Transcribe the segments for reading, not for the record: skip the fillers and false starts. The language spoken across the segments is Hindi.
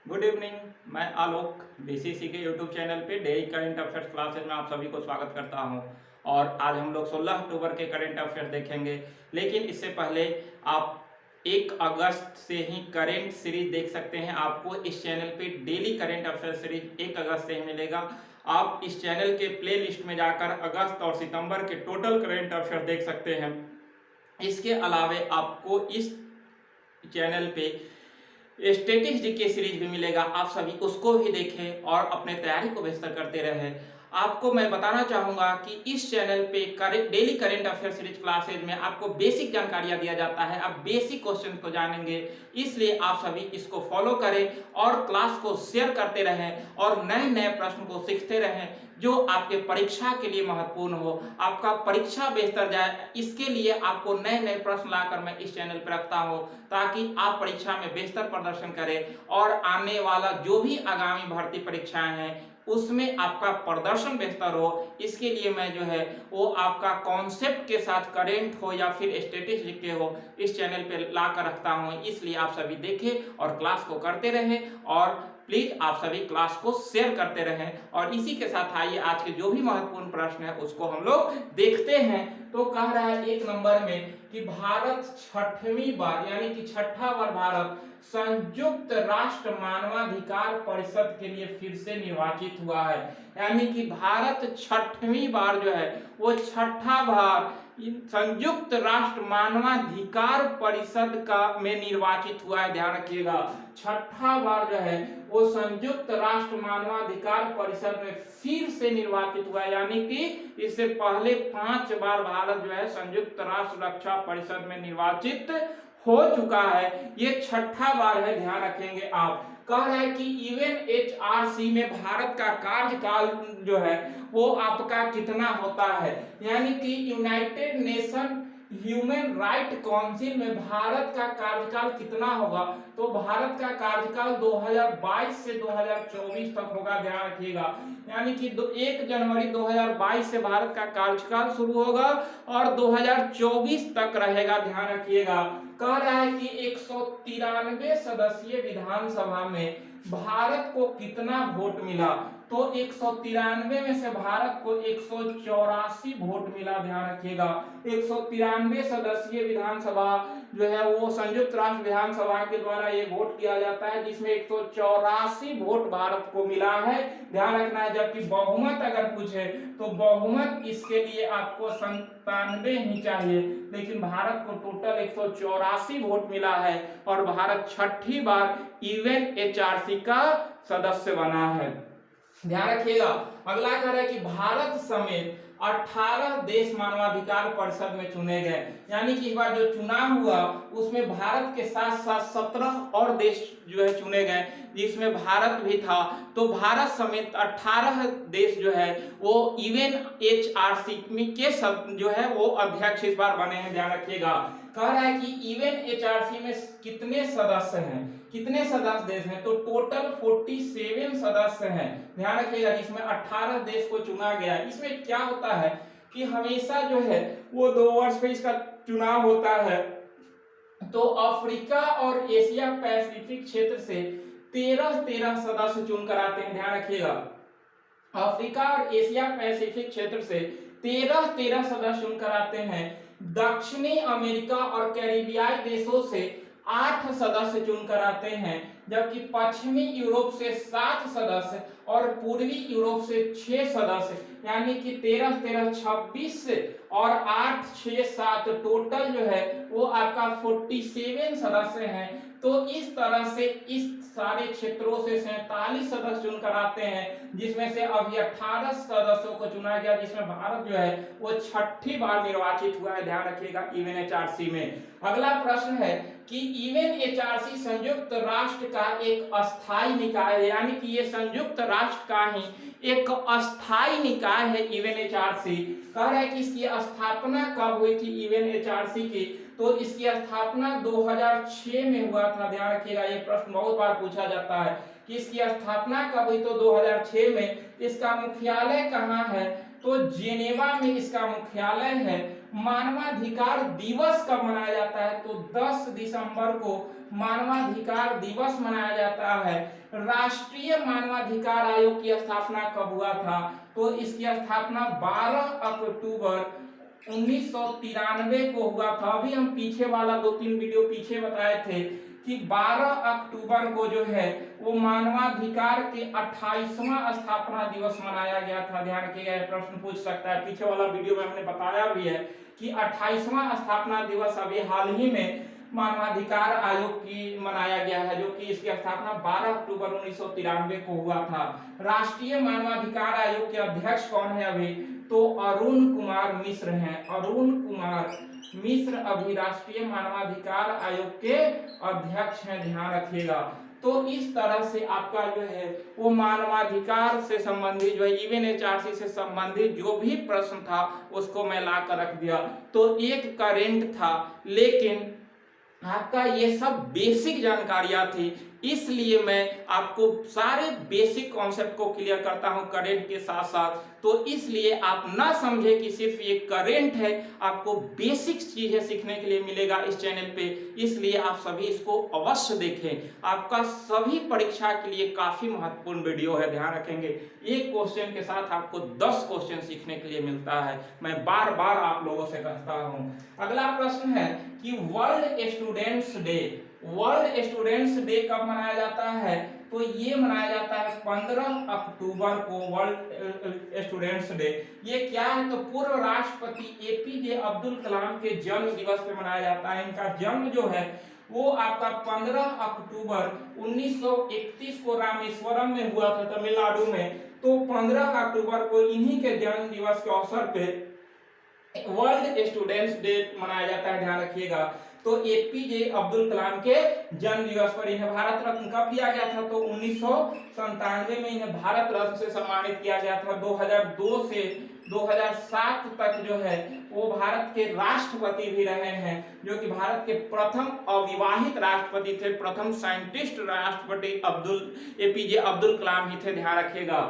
Good evening. मैं आलोक बीसीसी के यूट्यूब चैनल पे डेली करंट अफेयर्स क्लासेस में आप सभी को स्वागत करता हूं। और आज हम लोग 16 अक्टूबर के करंट अफेयर्स देखेंगे, लेकिन इससे पहले आप 1 अगस्त से ही करंट सीरीज देख सकते हैं। आपको इस चैनल पे डेली करंट अफेयर्स सीरीज 1 अगस्त से ही मिलेगा। आप इस चैनल के प्ले लिस्ट में जाकर अगस्त और सितंबर के टोटल करंट अफेयर्स देख सकते हैं। इसके अलावे आपको इस चैनल पे स्टैटिक्स जीके सीरीज भी मिलेगा, आप सभी उसको भी देखें और अपने तैयारी को बेहतर करते रहें। आपको मैं बताना चाहूंगा कि इस चैनल पे daily current affair series classes में आपको बेसिक जानकारियां दिया जाता है, आप बेसिक क्वेश्चन को जानेंगे। इसलिए आप सभी इसको फॉलो करें और क्लास को शेयर करते रहें और नए नए प्रश्न को सीखते रहें जो आपके परीक्षा के लिए महत्वपूर्ण हो, आपका परीक्षा बेहतर जाए। इसके लिए आपको नए नए प्रश्न लाकर मैं इस चैनल पर रखता हूं ताकि आप परीक्षा में बेहतर प्रदर्शन करें और आने वाला जो भी आगामी भर्ती परीक्षाएं हैं उसमें आपका प्रदर्शन बेहतर हो। इसके लिए मैं जो है वो आपका कॉन्सेप्ट के साथ करेंट हो या फिर स्टैटिस्टिक्स के हो इस चैनल पे ला कर रखता हूं। इसलिए आप सभी देखें और क्लास को करते रहें और प्लीज आप सभी क्लास को शेयर करते रहें। और इसी के साथ आइए आज के जो भी महत्वपूर्ण प्रश्न है उसको हम लोग देखते हैं। तो कह रहा है 1 नंबर में कि भारत 6वीं बार यानी कि 6ठा बार भारत संयुक्त राष्ट्र मानवाधिकार परिषद के लिए फिर से निर्वाचित हुआ है। यानी कि भारत 6वीं बार जो है वो 6ठा बार संयुक्त राष्ट्र मानवाधिकार परिषद का में निर्वाचित हुआ है। ध्यान रखिएगा, 6ठा बार जो है वो संयुक्त राष्ट्र मानवाधिकार परिषद में फिर से निर्वाचित हुआ है। यानी कि इससे पहले 5 बार भारत जो है संयुक्त राष्ट्र रक्षा परिषद में निर्वाचित हो चुका है, ये 6ठा बार है। ध्यान रखेंगे आप। कह रहा है कि यूएनएचआरसी में भारत का कार्यकाल जो है वो आपका कितना होता है। यानी कि United nation human right council में भारत का कार्यकाल कितना होगा। तो भारत का कार्यकाल 2022 से 2024 तक होगा। ध्यान रखिएगा, यानी कि 1 जनवरी 2022 से भारत का कार्यकाल शुरू होगा और 2024 तक रहेगा। ध्यान रखिएगा। कह रहा है कि 193 सदस्यीय विधानसभा में भारत को कितना वोट मिला। तो 193 में से भारत को 184 वोट मिला। ध्यान रखिएगा, 193 सदस्यीय विधानसभा जो है वो संयुक्त राष्ट्र विधानसभा के द्वारा ये वोट किया जाता है, जिसमें 184 वोट भारत को मिला है। ध्यान रखना है। जबकि बहुमत अगर पूछे तो बहुमत इसके लिए आपको 97 ही चाहिए, लेकिन भारत को टोटल 184 वोट मिला है और भारत 6ठी बार यूएनएचआरसी का सदस्य बना है। ध्यान रखिएगा। अगला कह रहा है कि भारत समेत 18 देश मानवाधिकार परिषद में चुने गए। यानी कि इस बार जो चुनाव हुआ उसमें भारत के साथ साथ 17 और देश जो है चुने गए, जिसमें भारत भी था। तो भारत समेत 18 देश जो है वो यूएनएचआरसी के सब जो है वो अध्यक्ष इस बार बने हैं। ध्यान रखिएगा। कह रहा है कि यूएनएचआरसी में कितने सदस्य हैं, कितने सदस्य देश हैं। तो टोटल 47 सदस्य हैं। ध्यान रखिएगा, जिसमें 18 देश को चुना गया। इसमें क्या होता है कि हमेशा जो है वो 2 वर्ष पे इसका चुनाव होता है। तो अफ्रीका और एशिया पैसिफिक क्षेत्र से 13 सदस्य चुनकर आते हैं। ध्यान रखिएगा, अफ्रीका और एशिया पैसिफिक क्षेत्र से 13 सदस्य चुनकर आते हैं। दक्षिणी अमेरिका और कैरिबियाई देशों से 8 सदस्य चुनकर आते हैं, जबकि पश्चिमी यूरोप से 7 सदस्य और पूर्वी यूरोप से 6 सदस्य, यानी कि 13 13 26 और 8 6 7 टोटल जो है वो आपका 47 सदस्य हैं। तो इस तरह से इस सारे क्षेत्रों से 47 सदस्य चुनकर आते हैं, जिसमें से अभी 18 सदस्यों को चुना गया, जिसमें भारत जो है वो 6ठी बार निर्वाचित हुआ है। ध्यान रखिएगा यूएनएचआरसी में। अगला प्रश्न है कि यूएनएचआरसी संयुक्त राष्ट्र का एक अस्थायी निकाय है। यानी कि ये संयुक्त राष्ट्र का ही एक अस्थायी निकाय है यूएनएचआरसी। कह रहा है कि इसकी स्थापना कब हुई थी यूएनएचआरसी की। तो इसकी स्थापना 2006 में हुआ था। ध्यान रखिएगा, ये प्रश्न बहुत बार पूछा जाता है कि इसकी स्थापना कब हुई। तो 2006 में। इसका मुख्यालय कहाँ है। तो जेनेवा में इसका मुख्यालय है। मानवाधिकार दिवस कब मनाया जाता है? तो 10 दिसंबर को मानवाधिकार दिवस मनाया जाता है। राष्ट्रीय मानवाधिकार आयोग की स्थापना कब हुआ था? तो इसकी स्थापना 12 अक्टूबर 1993 को हुआ था। अभी हम पीछे वाला 2-3 वीडियो पीछे बताए थे कि 12 अक्टूबर को जो है वो मानवाधिकार के 28वां स्थापना दिवस मनाया गया था। ध्यान रखिएगा, प्रश्न पूछ सकता है। पीछे वाला वीडियो में हमने बताया भी है कि 28वां स्थापना दिवस अभी हाल ही में मानवाधिकार आयोग की मनाया गया है, जो कि इसकी स्थापना 12 अक्टूबर 1993 को हुआ था। राष्ट्रीय मानवाधिकार आयोग के अध्यक्ष कौन है अभी? तो अरुण कुमार मिश्र हैं। अरुण कुमार मिश्र अभी राष्ट्रीय मानवाधिकार आयोग के अध्यक्ष हैं, ध्यान रखिएगा। तो इस तरह से आपका जो है वो मानवाधिकार से संबंधित जो है इवन एचआरसी से संबंधित जो भी प्रश्न था उसको मैं ला कर रख दिया। तो एक करेंट था, लेकिन आपका ये सब बेसिक जानकारियां थी, इसलिए मैं आपको सारे बेसिक कॉन्सेप्ट को क्लियर करता हूं करेंट के साथ साथ। तो इसलिए आप ना समझे कि सिर्फ ये करेंट है, आपको बेसिक चीजें सीखने के लिए मिलेगा इस चैनल पे, इसलिए आप सभी इसको अवश्य देखें। आपका सभी परीक्षा के लिए काफी महत्वपूर्ण वीडियो है, ध्यान रखेंगे। एक क्वेश्चन के साथ आपको 10 क्वेश्चन सीखने के लिए मिलता है, मैं बार बार आप लोगों से कहता हूं। अगला प्रश्न है कि world students day, world students day कब मनाया जाता है? तो ये मनाया जाता है 15 अक्टूबर को, वर्ल्ड स्टूडेंट्स डे। ये क्या है? तो पूर्व राष्ट्रपति एपीजे अब्दुल कलाम के जन्म दिवस पे मनाया जाता है। इनका जन्म जो है वो आपका 15 अक्टूबर 1931 को रामेश्वरम में हुआ था, तमिलनाडु में। तो 15 अक्टूबर को इन्हीं के जन्म दिवस के अवसर पे वर्ल्ड स्टूडेंट्स डे मनाया जाता है, ध्यान रखिएगा। तो एपीजे अब्दुल कलाम के जन्म दिवस पर इन्हें भारत रत्न कब दिया गया था? तो 1997 में इन्हें भारत रत्न से सम्मानित किया गया था। 2002 से 2007 तक जो है वो भारत के राष्ट्रपति भी रहे हैं, जो कि भारत के प्रथम अविवाहित राष्ट्रपति थे, प्रथम साइंटिस्ट राष्ट्रपति एपीजे अब्दुल कलाम ही थे, ध्यान रखिएगा।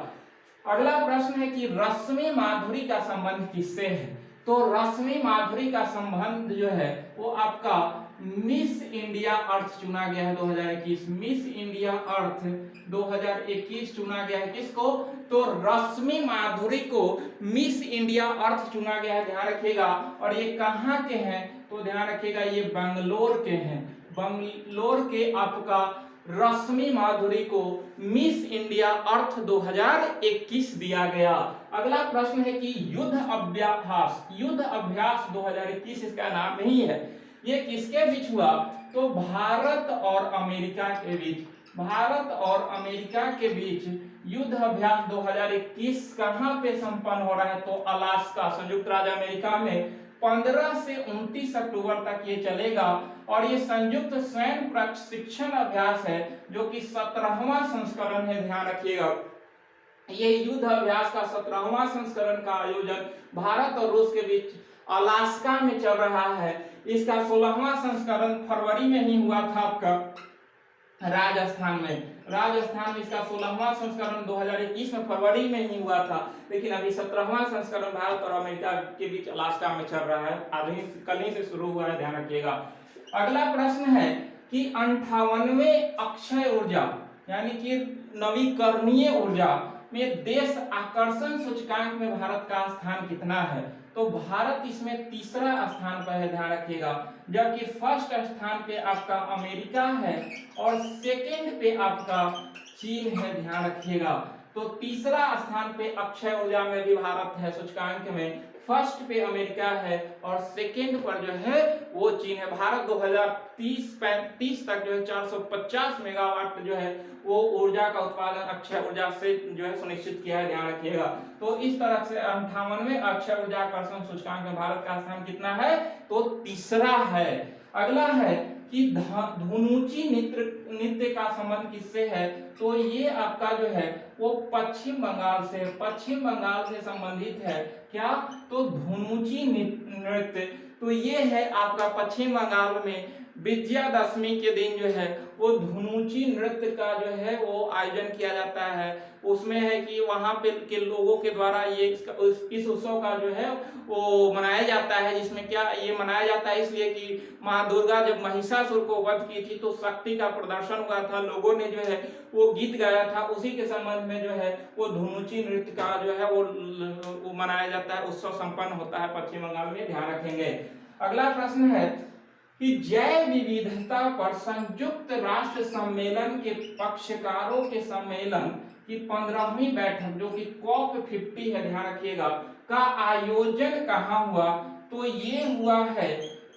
अगला प्रश्न है कि रश्मि माधुरी का संबंध किससे है? तो रश्मि माधुरी का संबंध जो है वो आपका मिस इंडिया अर्थ चुना गया है 2021। मिस इंडिया अर्थ 2021 चुना गया है किसको? तो रश्मि माधुरी को मिस इंडिया अर्थ चुना गया है, ध्यान रखिएगा। और ये कहाँ के हैं? तो ध्यान रखिएगा ये बेंगलोर के हैं। बेंगलोर के आपका रश्मि माधुरी को मिस इंडिया अर्थ 2021 दिया गया। अगला प्रश्न है कि युद्ध अभ्यास 2021 इसका नाम नहीं है, ये किसके बीच हुआ? तो भारत और अमेरिका के बीच, भारत और अमेरिका के बीच युद्ध अभ्यास 2021 कहां पे संपन्न हो रहा है? तो अलास्का, संयुक्त राज्य अमेरिका में 15 से 29 अक्टूबर तक ये चलेगा। और ये संयुक्त सैन्य प्रशिक्षण अभ्यास है, जो कि 17वां संस्करण है, ध्यान रखिएगा। ये युद्ध अभ्यास का 17वां संस्करण का आयोजन भारत और रूस के बीच अलास्का में चल रहा है। इसका 16वां संस्करण फरवरी में ही हुआ था आपका राजस्थान में। राजस्थान में इसका 16वां संस्करण 2021 में फरवरी में ही हुआ था, लेकिन अभी 17वां संस्करण भारत और अमेरिका के बीच अलास्का में चल रहा है, आज ही कल ही से शुरू हुआ है, ध्यान रखिएगा। अगला प्रश्न है कि 58वें अक्षय ऊर्जा यानी कि नवीकरणीय ऊर्जा में देश आकर्षण सूचकांक में भारत का स्थान कितना है? तो भारत इसमें तीसरा स्थान पर है, ध्यान रखिएगा। जबकि फर्स्ट स्थान पे आपका अमेरिका है और सेकंड पे आपका चीन है, ध्यान रखिएगा। तो तीसरा स्थान पे अक्षय ऊर्जा में भी भारत है सूचकांक में, फर्स्ट पे अमेरिका है और सेकंड पर जो है वो चीन है। भारत 2030-35 तक जो है 450 मेगावाट जो है वो ऊर्जा का उत्पादन अक्षय ऊर्जा से जो है सुनिश्चित किया है, ध्यान रखिएगा। तो इस तरह से 58वें अक्षय ऊर्जा आकर्षण सूचकांक में भारत का स्थान कितना है? तो तीसरा है। अगला है कि धुनुची नृत्य का संबंध किससे है? तो ये आपका जो है वो पश्चिम बंगाल से, पश्चिम बंगाल से संबंधित है। क्या? तो धुनुची नृत्य, तो ये है आपका पश्चिम बंगाल में विजयादशमी के दिन जो है वो धुनुची नृत्य का जो है वो आयोजन किया जाता है। उसमें है कि वहां पे के लोगों के द्वारा ये इस उत्सव का जो है वो मनाया जाता है, जिसमें क्या ये मनाया जाता है इसलिए कि माँ दुर्गा जब महिषासुर को वध की थी तो शक्ति का प्रदर्शन हुआ था, लोगों ने जो है वो गीत गाया था, उसी के संबंध में जो है वो धुनुची नृत्य का जो है वो मनाया जाता है, उत्सव संपन्न होता है पश्चिम बंगाल में, ध्यान रखेंगे। अगला प्रश्न है कि जैव विविधता पर संयुक्त राष्ट्र सम्मेलन के पक्षकारों के सम्मेलन की 15वीं बैठक जो कि COP50 है, ध्यान रखिएगा, का आयोजन कहाँ हुआ? तो ये हुआ है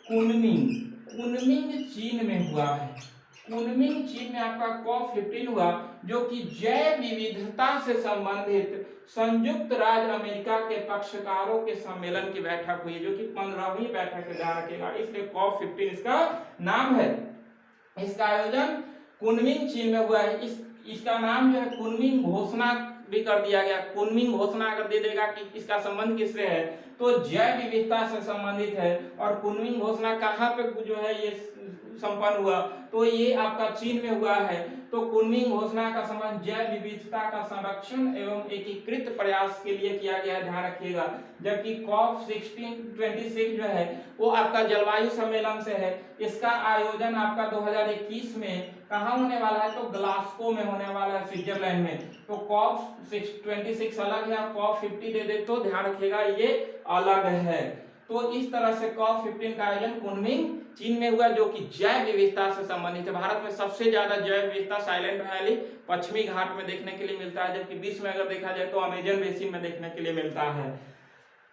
कुनमिंग, कुनमिंग चीन में हुआ है। कुनमिंग चीन में आपका COP15 हुआ, जो कि जैव विविधता से संबंधित संयुक्त राज्य अमेरिका के पक्षकारों के सम्मेलन की बैठक हुई, जो कि 15वीं बैठक है, ध्यान रखिएगा, इसलिए COP15 इसका नाम है। इसका आयोजन कुनमिंग चीन में हुआ है। इसका नाम जो है कुनमिंग घोषणा भी कर दिया गया। कुनमिंग घोषणा अगर दे देगा कि इसका संबंध किससे है तो जैव विविधता से संबंधित है। और कुनमिंग घोषणा कहाँ पे जो है ये संपन्न हुआ तो ये आपका चीन में हुआ है। तो कुनमिंग घोषणा का संबंध जैव विविधता का संरक्षण एवं एकीकृत प्रयास के लिए किया गया है, ध्यान रखिएगा। जबकि COP26 जो है वो आपका जलवायु सम्मेलन से है। इसका आयोजन आपका 2021 में कहाँ होने वाला है तो ग्लासगो में होने वाला है, स्विट्जरलैंड में। तो COP26 अलग है, COP50 दे दे तो ध्यान रखिएगा ये अलग है। तो इस तरह से COP15 का आयोजन कुनमिंग चीन में हुआ, जो कि जैव विविधता से संबंधित है। भारत में सबसे ज्यादा जैव विविधता साइलेंट वैली पश्चिमी घाट में देखने के लिए मिलता है, जबकि विश्व में अगर देखा जाए तो अमेजन बेसिन में देखने के लिए मिलता है।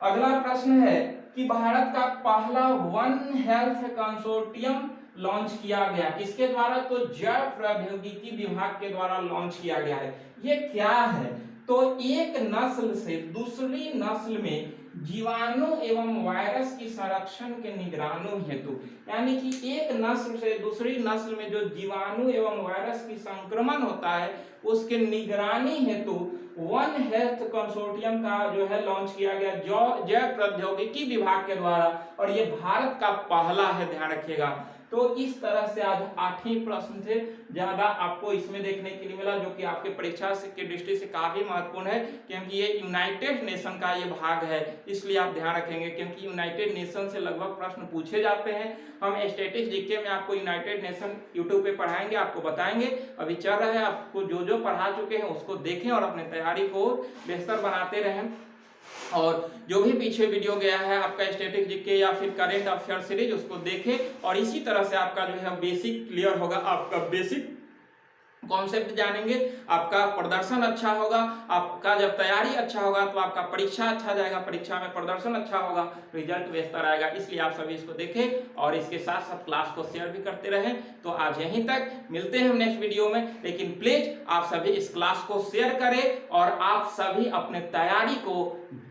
अगला प्रश्न है कि भारत का पहला वन हेल्थ कंसोर्टियम लॉन्च किया गया किसके द्वारा तो जैव प्रौद्योगिकी विभाग के द्वारा लॉन्च किया गया है। ये क्या है तो एक नस्ल से दूसरी नस्ल में जीवाणु एवं वायरस की संरक्षण के निगरानी हेतु, यानी कि एक नस्ल से दूसरी नस्ल में जो जीवाणु एवं वायरस की संक्रमण होता है उसके निगरानी हेतु वन हेल्थ कंसोर्टियम का जो है लॉन्च किया गया जैव प्रौद्योगिकी विभाग के द्वारा, और ये भारत का पहला है, ध्यान रखिएगा। तो इस तरह से आज 8 प्रश्न थे, ज्यादा आपको इसमें देखने के लिए मिला, जो कि आपके परीक्षा की दृष्टि से काफी महत्वपूर्ण है, क्योंकि ये यूनाइटेड नेशन का ये भाग है, इसलिए आप ध्यान रखेंगे, क्योंकि यूनाइटेड नेशन से लगभग प्रश्न पूछे जाते हैं। हम स्टैटिस्टिक्स जीके में आपको यूनाइटेड नेशन यूट्यूब पे पढ़ाएंगे, आपको बताएंगे, अभी चल रहा है, आपको जो जो पढ़ा चुके हैं उसको देखें और अपने तैयारी को बेहतर बनाते रहें। और जो भी पीछे वीडियो गया है आपका स्टैटिस्टिक्स जीके या फिर करेंट अफेयर सीरीज उसको देखें, और इसी तरह से आपका जो है बेसिक क्लियर होगा, आपका बेसिक कॉन्सेप्ट जानेंगे, आपका प्रदर्शन अच्छा होगा, आपका जब तैयारी अच्छा होगा तो आपका परीक्षा अच्छा जाएगा, परीक्षा में प्रदर्शन अच्छा होगा, रिजल्ट बेहतर आएगा। इसलिए आप सभी इसको देखें और इसके साथ साथ क्लास को शेयर भी करते रहें। तो आज यहीं तक, मिलते हैं हम नेक्स्ट वीडियो में, लेकिन प्लीज आप सभी इस क्लास को शेयर करें और आप सभी अपने तैयारी को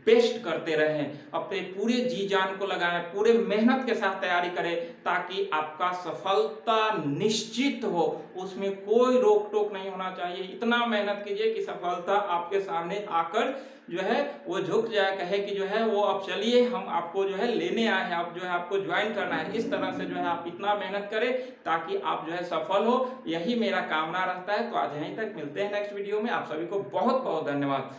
बेस्ट करते रहें, अपने पूरे जी जान को लगाएं, पूरे मेहनत के साथ तैयारी करें, ताकि आपका सफलता निश्चित हो, उसमें कोई रोक टोक नहीं होना चाहिए। इतना मेहनत कीजिए कि सफलता आपके सामने आकर जो है वो झुक जाए, कहे कि जो है वो अब चलिए हम आपको जो है लेने आए हैं, आप जो है आपको ज्वाइन करना है। इस तरह से जो है आप इतना मेहनत करें ताकि आप जो है सफल हो, यही मेरा कामना रहता है। तो आज यहीं तक, मिलते हैं नेक्स्ट वीडियो में, आप सभी को बहुत बहुत धन्यवाद।